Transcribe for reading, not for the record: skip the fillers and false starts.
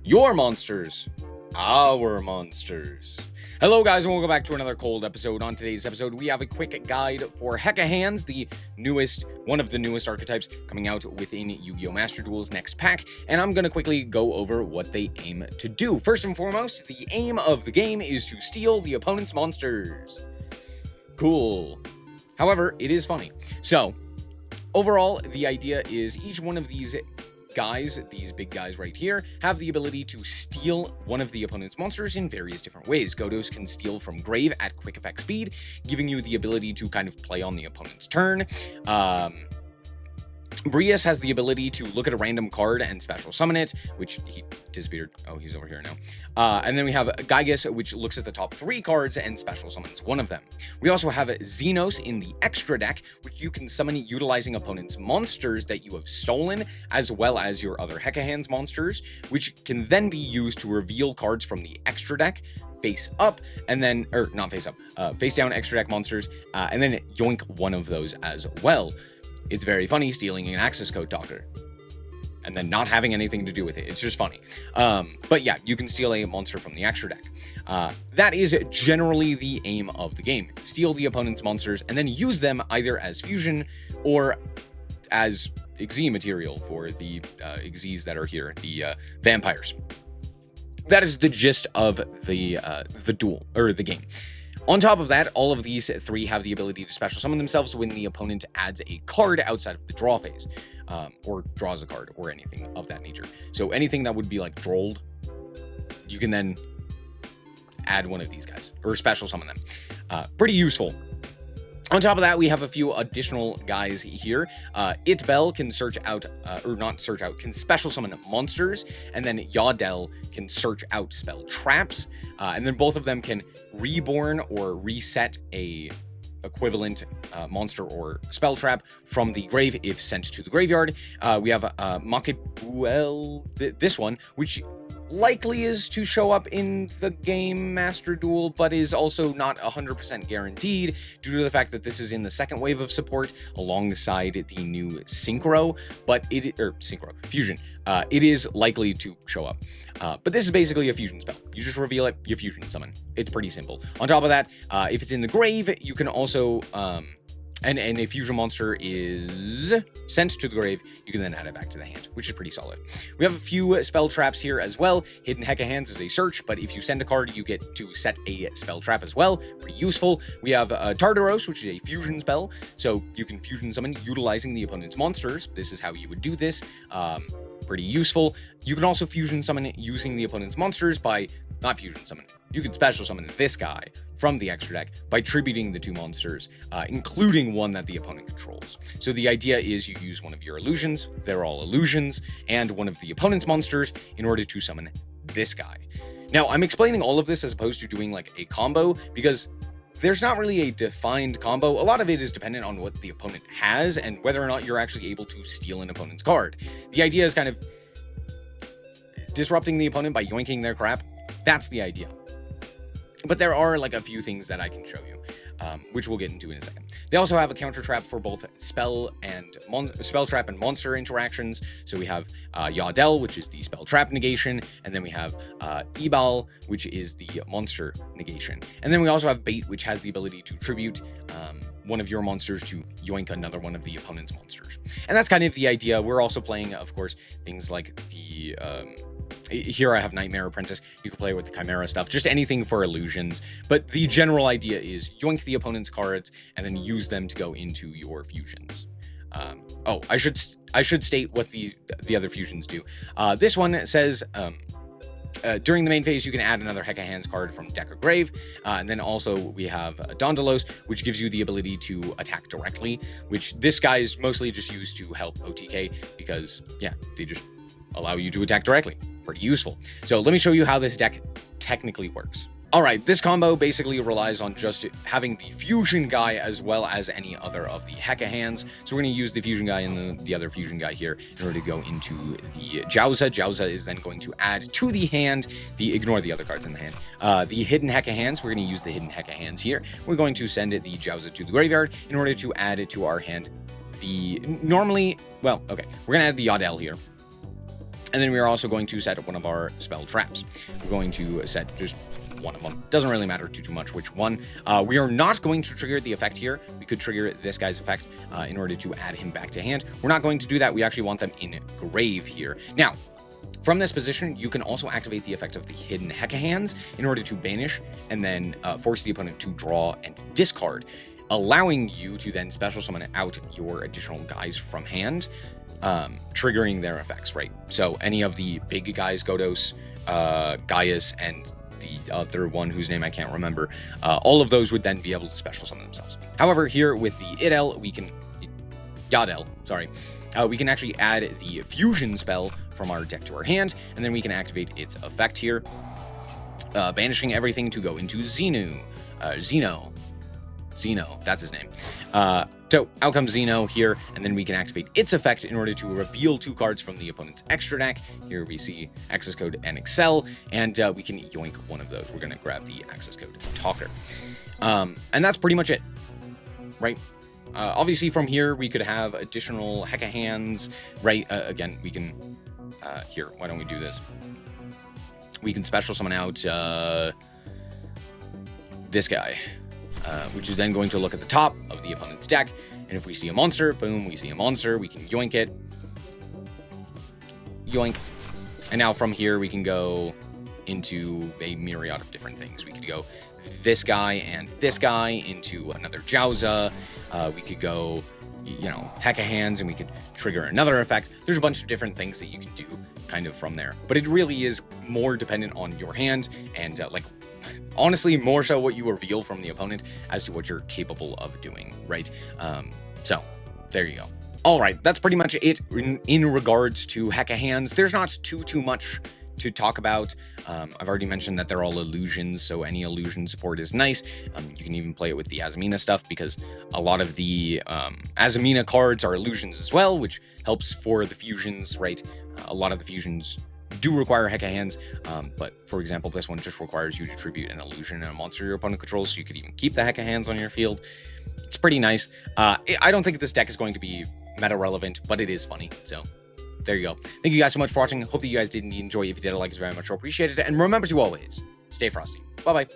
Your monsters, our monsters. Hello guys, and welcome back to another cold episode. On today's episode, we have a quick guide for Hecahands, one of the newest archetypes coming out within Yu-Gi-Oh! Master Duel's next pack, and I'm gonna quickly go over what they aim to do. First and foremost, the aim of the game is to steal the opponent's monsters. Cool. However, it is funny. So, overall, the idea is each one of these guys, these big guys right here, have the ability to steal one of the opponent's monsters in various different ways. Godos can steal from grave at quick effect speed, giving you the ability to kind of play on the opponent's turn. Brias has the ability to look at a random card and special summon it, which he disappeared. Oh, he's over here now. And then we have Gygas, which looks at the top 3 cards and special summons one of them. We also have Xenos in the extra deck, which you can summon utilizing opponent's monsters that you have stolen, as well as your other Hecahands monsters, which can then be used to reveal cards from the extra deck face up, and then, or not face up, face down extra deck monsters, and then yoink one of those as well. It's very funny stealing an access code talker and then not having anything to do with it. It's just funny. But yeah, you can steal a monster from the extra deck. That is generally the aim of the game. Steal the opponent's monsters and then use them either as fusion or as Xe material for the Xes that are here, the vampires. That is the gist of the duel, or the game. On top of that, all of these 3 have the ability to special summon themselves when the opponent adds a card outside of the draw phase, or draws a card, or anything of that nature. So anything that would be like drolled, you can then add one of these guys, or special summon them. Pretty useful. On top of that, we have a few additional guys here. Itbel can search out, or not search out, can special summon monsters, and then Yadel can search out spell traps, and then both of them can reborn or reset a equivalent monster or spell trap from the grave if sent to the graveyard. We have Duel, this one, which likely is to show up in the game Master Duel, but is also not 100% guaranteed due to the fact that this is in the second wave of support alongside the new Synchro, Fusion. It is likely to show up. But this is basically a fusion spell. You just reveal it, you fusion summon. It's pretty simple. On top of that, if it's in the grave, you can also and a fusion monster is sent to the grave, you can then add it back to the hand, which is pretty solid. We have a few spell traps here as well. Hidden Hecahands is a search, but if you send a card, you get to set a spell trap as well. Pretty useful. We have Tartaros, which is a fusion spell, so you can fusion summon utilizing the opponent's monsters. This is how you would do this. Pretty useful. You can also fusion summon using the opponent's monsters by not fusion summon. You can special summon this guy from the extra deck by tributing the 2 monsters, including one that the opponent controls. So the idea is you use one of your illusions, they're all illusions, and one of the opponent's monsters in order to summon this guy. Now, I'm explaining all of this as opposed to doing like a combo because there's not really a defined combo. A lot of it is dependent on what the opponent has and whether or not you're actually able to steal an opponent's card. The idea is kind of disrupting the opponent by yoinking their crap. That's the idea. But there are like a few things that I can show you, which we'll get into in a second. They also have a counter trap for both spell trap and monster interactions. So we have Yadel, which is the spell trap negation, and then we have Ebal, which is the monster negation. And then we also have Bait, which has the ability to tribute one of your monsters to yoink another one of the opponent's monsters. And that's kind of the idea. We're also playing, of course, things like the here I have Nightmare Apprentice. You can play with the Chimera stuff, just anything for illusions. But the general idea is yoink the opponent's cards and then use them to go into your fusions. I should state what the other fusions do. This one says during the main phase, you can add another Hecahands card from deck or grave. And then also we have Dondalos, which gives you the ability to attack directly, which this guy is mostly just used to help OTK because, yeah, they just allow you to attack directly. Pretty useful. So let me show you how this deck technically works. Alright, this combo basically relies on just having the fusion guy as well as any other of the Hecahands. So we're going to use the fusion guy and the other fusion guy here in order to go into the Jowza. Jowza is then going to add to the hand, ignore the other cards in the hand, the hidden Hecahands. We're going to use the hidden Hecahands here. We're going to send the Jowza to the graveyard in order to add it to our hand. We're going to add the Yadel here. And then we are also going to set one of our spell traps. We're going to set just one of them. Doesn't really matter too much which one. We are not going to trigger the effect here. We could trigger this guy's effect in order to add him back to hand. We're not going to do that. We actually want them in grave here. Now, from this position, you can also activate the effect of the hidden Hecahands in order to banish and then force the opponent to draw and discard, allowing you to then special summon out your additional guys from hand, triggering their effects, right? So any of the big guys, Godos, Gaius, and the other one whose name I can't remember, all of those would then be able to special summon themselves. However, here with the Yadel, we can actually add the fusion spell from our deck to our hand, and then we can activate its effect here, banishing everything to go into Zeno, that's his name. So out comes Zeno here, and then we can activate its effect in order to reveal 2 cards from the opponent's extra deck. Here we see access code and Excel, and we can yoink one of those. We're going to grab the access code Talker. And that's pretty much it, right? Obviously from here we could have additional Hecahands, right? Again, we can, here, why don't we do this? We can special summon out this guy. Which is then going to look at the top of the opponent's deck, and if we see a monster, boom, we see a monster, we can yoink it. Yoink. And now from here, we can go into a myriad of different things. We could go this guy and this guy into another Jowza. We could go, you know, Hecahands, and we could trigger another effect. There's a bunch of different things that you can do kind of from there, but it really is more dependent on your hand and like, honestly, more so what you reveal from the opponent as to what you're capable of doing, right? So there you go. All right, that's pretty much it in regards to Hecahands. There's not too much to talk about. I've already mentioned that they're all illusions, so any illusion support is nice. You can even play it with the Azamina stuff, because a lot of the Azamina cards are illusions as well, which helps for the fusions, right? A lot of the fusions do require Hecahands, but for example, this one just requires you to tribute an illusion and a monster your opponent controls, so you could even keep the Hecahands on your field. It's pretty nice. I don't think this deck is going to be meta relevant, but it is funny, so there you go. Thank you guys so much for watching. Hope that you guys did enjoy. If you did, a like is very much appreciated, and remember to always stay frosty. Bye bye.